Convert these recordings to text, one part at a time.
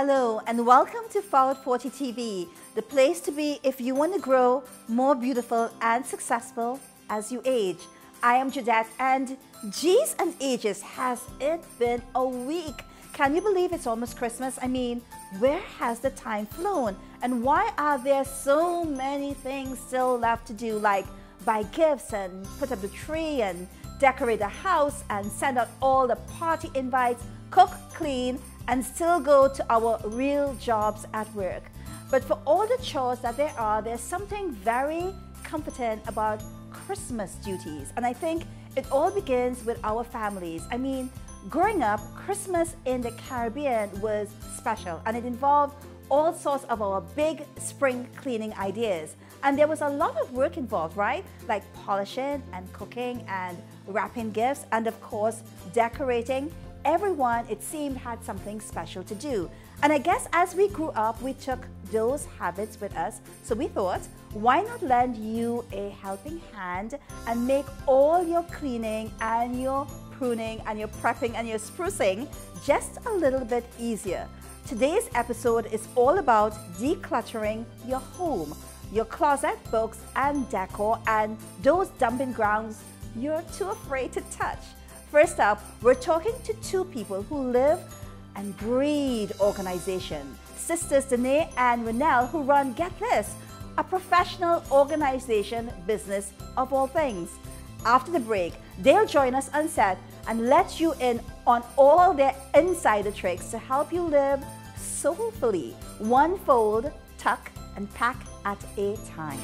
Hello and welcome to Forward 40 TV, the place to be if you want to grow more beautiful and successful as you age. I am Judette and G's and Ages, has it been a week? Can you believe it's almost Christmas? I mean, where has the time flown? And why are there so many things still left to do, like buy gifts and put up the tree and decorate the house and send out all the party invites, cook, clean, and still go to our real jobs at work. But for all the chores that there are, there's something very comforting about Christmas duties. And I think it all begins with our families. I mean, growing up, Christmas in the Caribbean was special and it involved all sorts of our big spring cleaning ideas. And there was a lot of work involved, right? Like polishing and cooking and wrapping gifts and of course, decorating. Everyone, it seemed, had something special to do. And I guess as we grew up, we took those habits with us. So we thought, why not lend you a helping hand and make all your cleaning and your pruning and your prepping and your sprucing just a little bit easier. Today's episode is all about decluttering your home, your closet, books and decor, and those dumping grounds you're too afraid to touch. First up, we're talking to two people who live and breathe organization. Sisters Danae and Renelle, who run, get this, a professional organization business of all things. After the break, they'll join us on set and let you in on all their insider tricks to help you live soulfully, one fold, tuck, and pack at a time.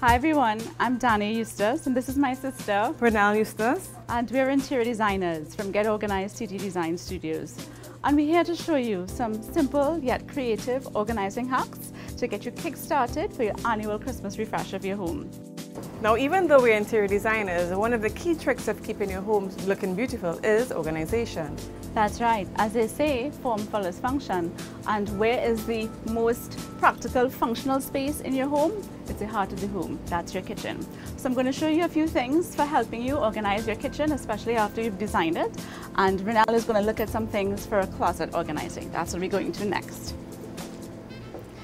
Hi everyone, I'm Dani Eustace and this is my sister Renelle Eustace, and we're interior designers from Get Organized City Design Studios, and we're here to show you some simple yet creative organizing hacks to get you kick-started for your annual Christmas refresh of your home. Now, even though we're interior designers, one of the key tricks of keeping your home looking beautiful is organization. That's right. As they say, form follows function. And where is the most practical, functional space in your home? It's the heart of the home. That's your kitchen. So I'm going to show you a few things for helping you organize your kitchen, especially after you've designed it. And Renelle is going to look at some things for closet organizing. That's what we're going to next.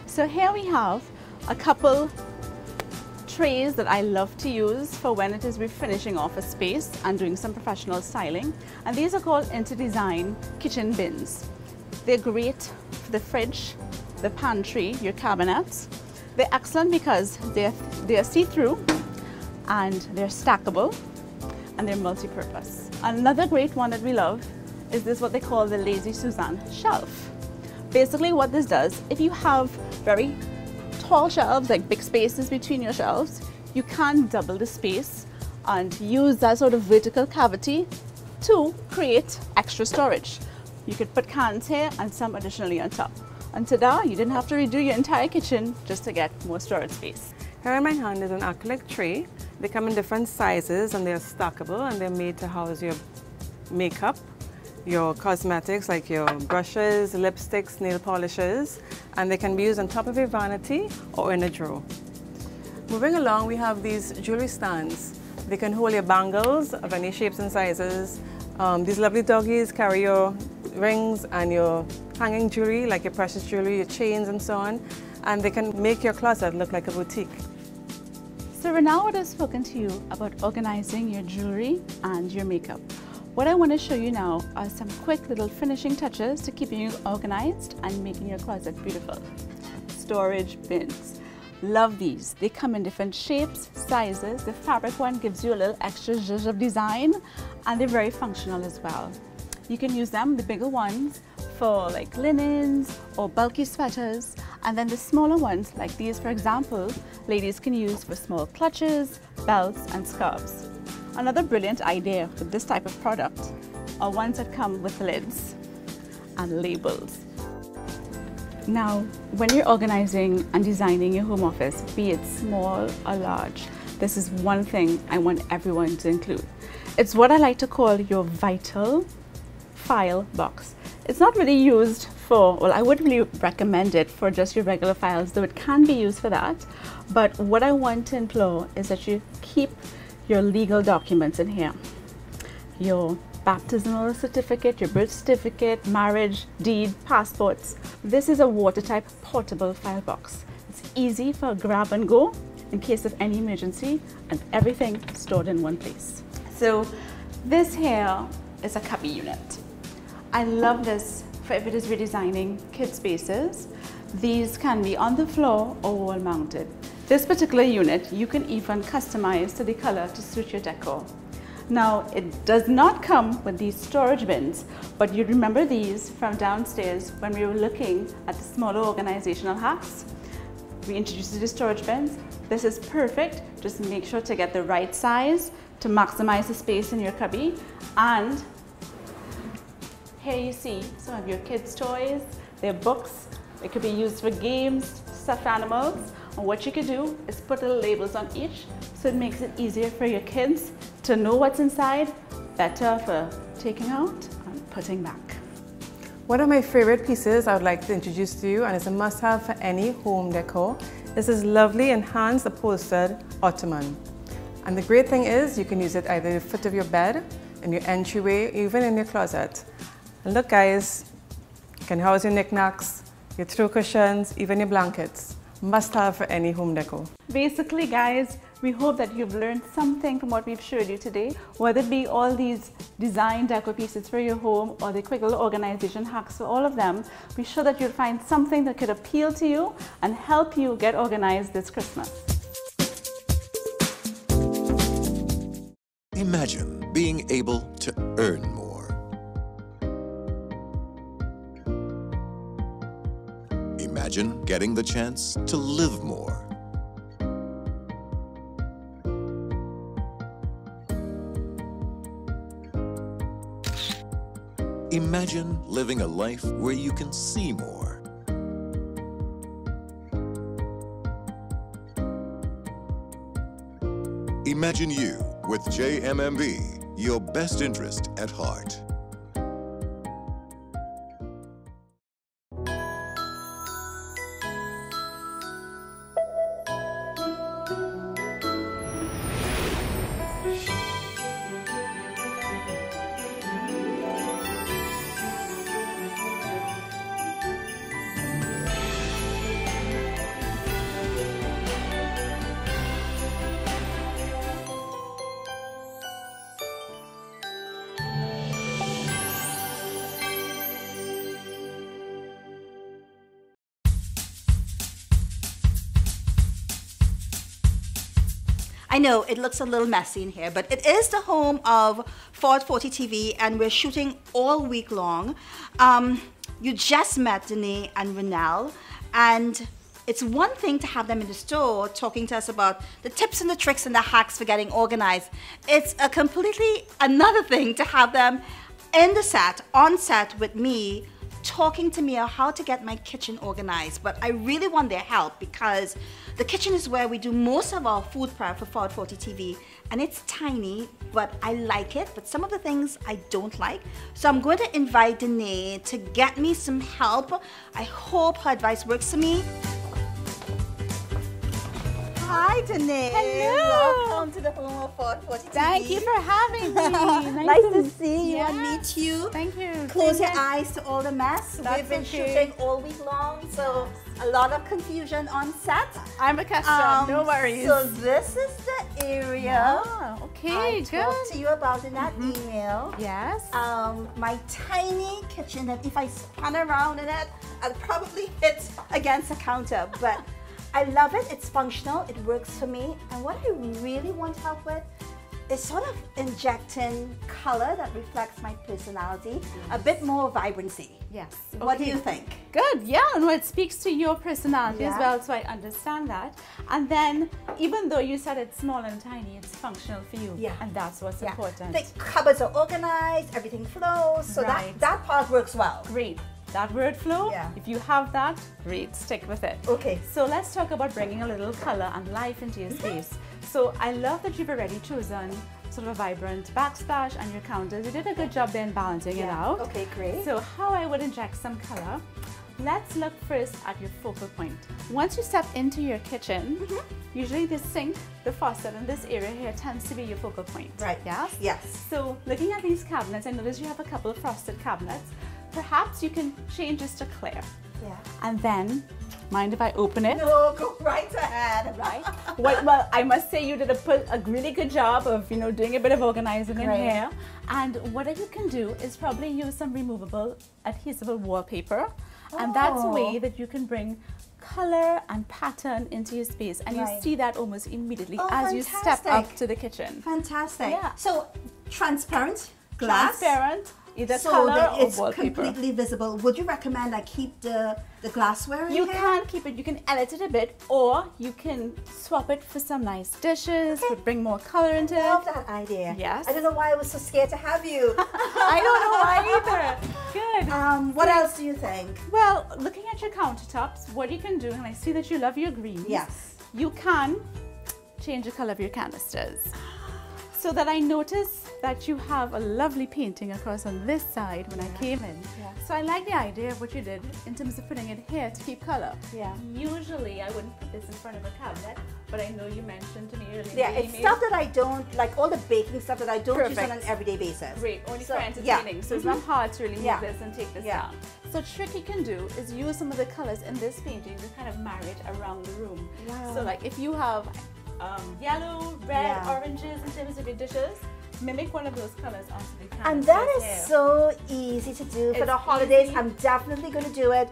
So here we have a couple trays that I love to use for when it is we're finishing off a space and doing some professional styling. And these are called Interdesign kitchen bins. They're great for the fridge, the pantry, your cabinets. They're excellent because they're see-through and they're stackable and they're multi-purpose. Another great one that we love is this, what they call the Lazy Suzanne shelf. Basically what this does, if you have very tall shelves, like big spaces between your shelves, you can double the space and use that sort of vertical cavity to create extra storage. You could put cans here and some additionally on top. And ta-da, you didn't have to redo your entire kitchen just to get more storage space. Here in my hand is an acrylic tray. They come in different sizes and they're stackable and they're made to house your makeup, your cosmetics like your brushes, lipsticks, nail polishes, and they can be used on top of a vanity or in a drawer. Moving along, we have these jewelry stands. They can hold your bangles of any shapes and sizes. These lovely doggies carry your rings and your hanging jewelry, like your precious jewelry, your chains and so on, and they can make your closet look like a boutique. So Renelle would have spoken to you about organizing your jewelry and your makeup. What I want to show you now are some quick little finishing touches to keeping you organized and making your closet beautiful. Storage bins. Love these. They come in different shapes, sizes. The fabric one gives you a little extra zhuzh of design, and they're very functional as well. You can use them, the bigger ones, for like linens or bulky sweaters, and then the smaller ones, like these for example, ladies can use for small clutches, belts and scarves. Another brilliant idea with this type of product are ones that come with lids and labels. Now, when you're organizing and designing your home office, be it small or large, this is one thing I want everyone to include. It's what I like to call your vital file box. It's not really used for, well, I wouldn't really recommend it for just your regular files, though it can be used for that. But what I want to implore is that you keep your legal documents in here. Your baptismal certificate, your birth certificate, marriage, deed, passports. This is a watertight portable file box. It's easy for grab and go in case of any emergency, and everything stored in one place. So this here is a cubby unit. I love this for if it is redesigning kid spaces. These can be on the floor or wall mounted. This particular unit you can even customize to the color to suit your decor. Now, it does not come with these storage bins, but you remember these from downstairs when we were looking at the smaller organizational hacks. We introduced the storage bins. This is perfect. Just make sure to get the right size to maximize the space in your cubby. And here you see some of your kids' toys, their books. It could be used for games, stuffed animals. And what you could do is put little labels on each, so it makes it easier for your kids to know what's inside, better for taking out and putting back. One of my favorite pieces I would like to introduce to you, and it's a must-have for any home decor, is this lovely enhanced upholstered ottoman. And the great thing is you can use it either at the foot of your bed, in your entryway, even in your closet. And look guys, you can house your knickknacks, your throw cushions, even your blankets. Must have for any home decor. Basically guys, we hope that you've learned something from what we've showed you today, whether it be all these design decor pieces for your home or the quick little organization hacks for all of them. We're sure that you'll find something that could appeal to you and help you get organized this Christmas. Imagine being able to earn more. Imagine getting the chance to live more. Imagine living a life where you can see more. Imagine you with JMMB, your best interest at heart. I know it looks a little messy in here, but it is the home of Ford 40 TV, and we're shooting all week long. You just met Danae and Renelle, and it's one thing to have them in the store talking to us about the tips and the tricks and the hacks for getting organized. It's a completely another thing to have them in the set, on set with me, talking to me on how to get my kitchen organized. But I really want their help because the kitchen is where we do most of our food prep for Ford 40 TV, and it's tiny, but I like it. But some of the things I don't like. So I'm going to invite Danae to get me some help. I hope her advice works for me. Hi, Danae. Hello. Welcome to the home of Ford 40 TV. Thank you for having me. Nice to see you and meet you. Thank you. Close your eyes to all the mess. That's We've been okay. shooting all week long, so a lot of confusion on set. I'm accustomed, no worries. So this is the area Okay, I good. talked to you about in that email. Yes. My tiny kitchen that if I spun around in it, I'd probably hit against the counter. But I love it. It's functional. It works for me. And what I really want help with is sort of injecting color that reflects my personality, a bit more vibrancy. Yes. What do you think? Good, yeah, no, it speaks to your personality as Yeah. well, so I understand that. And then, even though you said it's small and tiny, it's functional for you. Yeah. And that's what's important. The cupboards are organized, everything flows, so Right. that part works well. Great. That word flow, Yeah. if you have that, great, stick with it. Okay. So let's talk about bringing a little color and life into your space. So I love that you've already chosen sort of a vibrant backsplash and your counters. You did a good job then balancing it out. Okay, great. So how I would inject some color, let's look first at your focal point. Once you step into your kitchen, usually the sink, the faucet, and this area here tends to be your focal point. Right. Yes? Yes. So looking at these cabinets, I notice you have a couple of frosted cabinets. Perhaps you can change this to clear. Yeah. And then, mind if I open it? No, go right ahead. Right? Well, I must say you did a really good job of, doing a bit of organizing in Great. here. And what you can do is probably use some removable adhesible wallpaper. And that's a way that you can bring color and pattern into your space. And Right. you see that almost immediately Oh, as you step fantastic. up to the kitchen. Fantastic. Yeah. So, transparent glass. Transparent, either So color that or it's wallpaper. completely visible. Would you recommend I keep the glassware in You here? can keep it, you can edit it a bit, or you can swap it for some nice dishes, would bring more color into I love it. that idea. Yes. I don't know why I was so scared to have you. I don't know why either. Good. What else do you think? Well, looking at your countertops, what you can do, and I see that you love your greens. Yes. You can change the color of your canisters. So that I notice that you have a lovely painting across on this side when I came in. Yeah. So I like the idea of what you did in terms of putting it here to keep color. Yeah. Usually I wouldn't put this in front of a cabinet, but I know you mentioned to me earlier. Yeah, that it's you stuff that I don't, like all the baking stuff that I don't use on an Perfect. everyday basis. Great, only So, for entertaining. yeah. So it's not hard to really move Yeah. this and take this Yeah. down. So trick you can do is use some of the colors in this painting to kind of marry it around the room. Wow. So like if you have yellow, red, Yeah. oranges in terms of your dishes, mimic one of those colors onto the canvas. And that right is here. so easy to do for It's the holidays. easy. I'm definitely going to do it.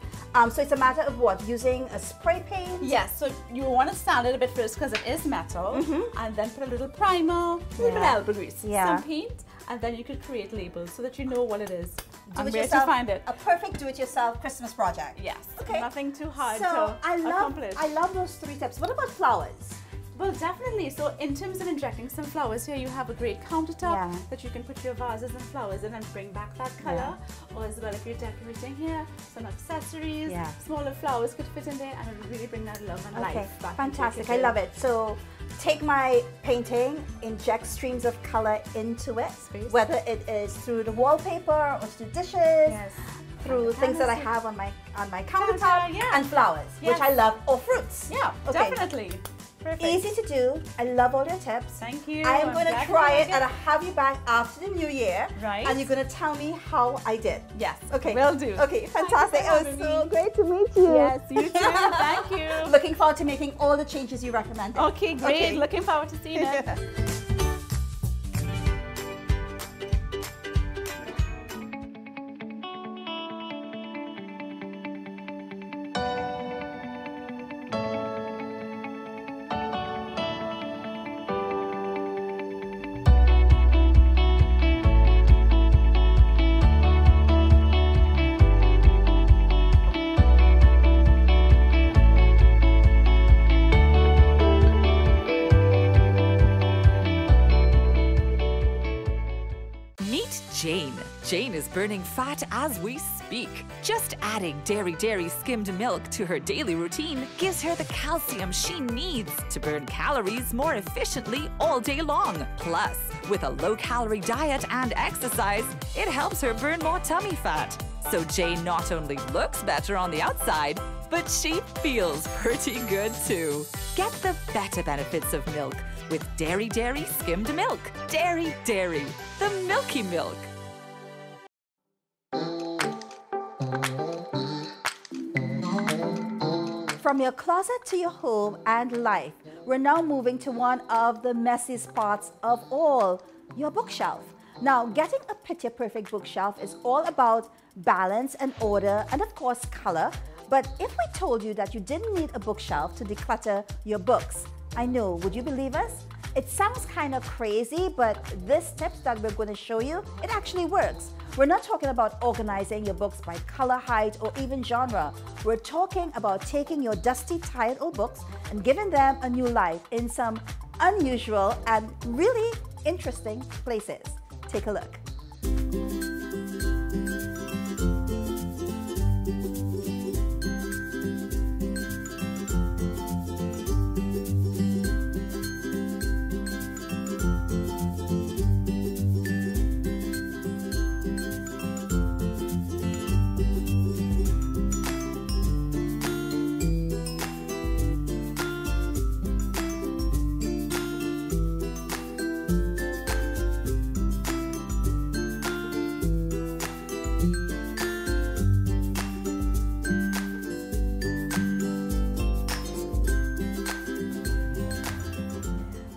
So it's a matter of what? Using a spray paint? Yes, so you want to sand it a bit first because it is metal, and then put a little primer, a little bit Yeah. of elbow grease, Yeah. some paint, and then you could create labels so that you know what it is and where to Do-it-yourself- find it. A perfect do-it-yourself Christmas project. Yes, Okay. nothing too hard So to I accomplish. love those 3 tips. What about flowers? Well, definitely. So in terms of injecting some flowers here, you have a great countertop Yeah. that you can put your vases and flowers in and bring back that color. Or as well, if you're decorating here, some accessories, Yeah. smaller flowers could fit in there and it would really bring that love and Okay, life back. fantastic. I love it. So take my painting, inject streams of color into it, Space. whether it is through the wallpaper or through dishes, Yes. through And things that I canvas. have on my countertop, yeah. and flowers, Yes. which I love, or fruits. Yeah, Okay. definitely. Perfect. Easy to do. I love all your tips. Thank you. I am I'm going to glad try you it like and I'll have you back after the new year. Right. And you're going to tell me how I did. Yes. Okay. Will do. Okay, fantastic. for It was having so me. great to meet you. Yes, you too. Thank you. Looking forward to making all the changes you recommended. Okay, great. Okay. Looking forward to seeing it. Meet Jane. Jane is burning fat as we speak. Just adding dairy skimmed milk to her daily routine gives her the calcium she needs to burn calories more efficiently all day long. Plus, with a low-calorie diet and exercise, it helps her burn more tummy fat. So Jane not only looks better on the outside, but she feels pretty good too. Get the better benefits of milk with dairy skimmed milk. Dairy, the milky milk. From your closet to your home and life, we're now moving to one of the messiest parts of all, your bookshelf. Now, getting a picture perfect bookshelf is all about balance and order and of course color. But if we told you that you didn't need a bookshelf to declutter your books, I know, would you believe us? It sounds kind of crazy, but this tips that we're going to show you, it actually works. We're not talking about organizing your books by color, height, or even genre. We're talking about taking your dusty, tired old books and giving them a new life in some unusual and really interesting places. Take a look.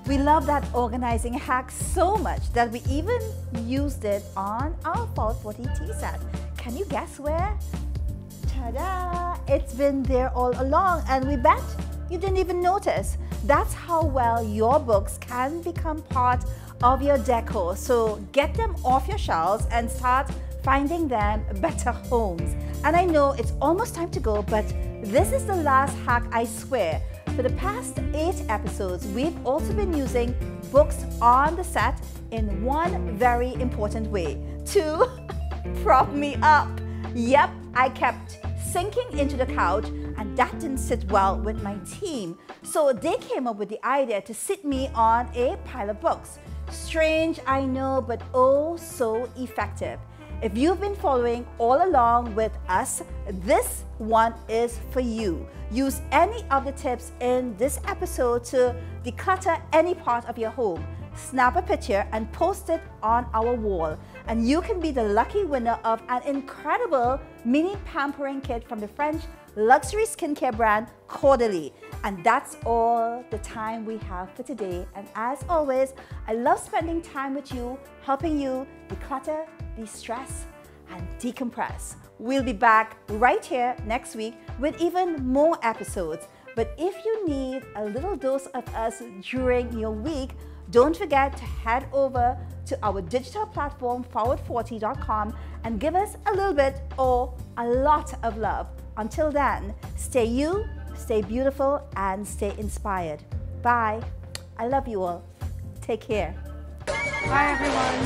We love that organizing hack so much that we even used it on our Fall 40 tea set. Can you guess where? Ta-da! It's been there all along, and we bet you didn't even notice. That's how well your books can become part of your decor. So get them off your shelves and start finding them better homes. And I know it's almost time to go, but this is the last hack, I swear. For the past 8 episodes, we've also been using books on the set in one very important way, to prop me up. Yep, I kept sinking into the couch, and that didn't sit well with my team. So they came up with the idea to sit me on a pile of books. Strange, I know, but oh so effective. If you've been following all along with us, this one is for you. Use any of the tips in this episode to declutter any part of your home. Snap a picture and post it on our wall, and you can be the lucky winner of an incredible mini pampering kit from the French luxury skincare brand Caudalie. And that's all the time we have for today. And as always, I love spending time with you, helping you declutter, de-stress, and decompress. We'll be back right here next week with even more episodes. But if you need a little dose of us during your week, don't forget to head over to our digital platform forward40.com and give us a little bit or a lot of love. Until then, stay you, stay beautiful, and stay inspired. Bye. I love you all. Take care. Bye, everyone.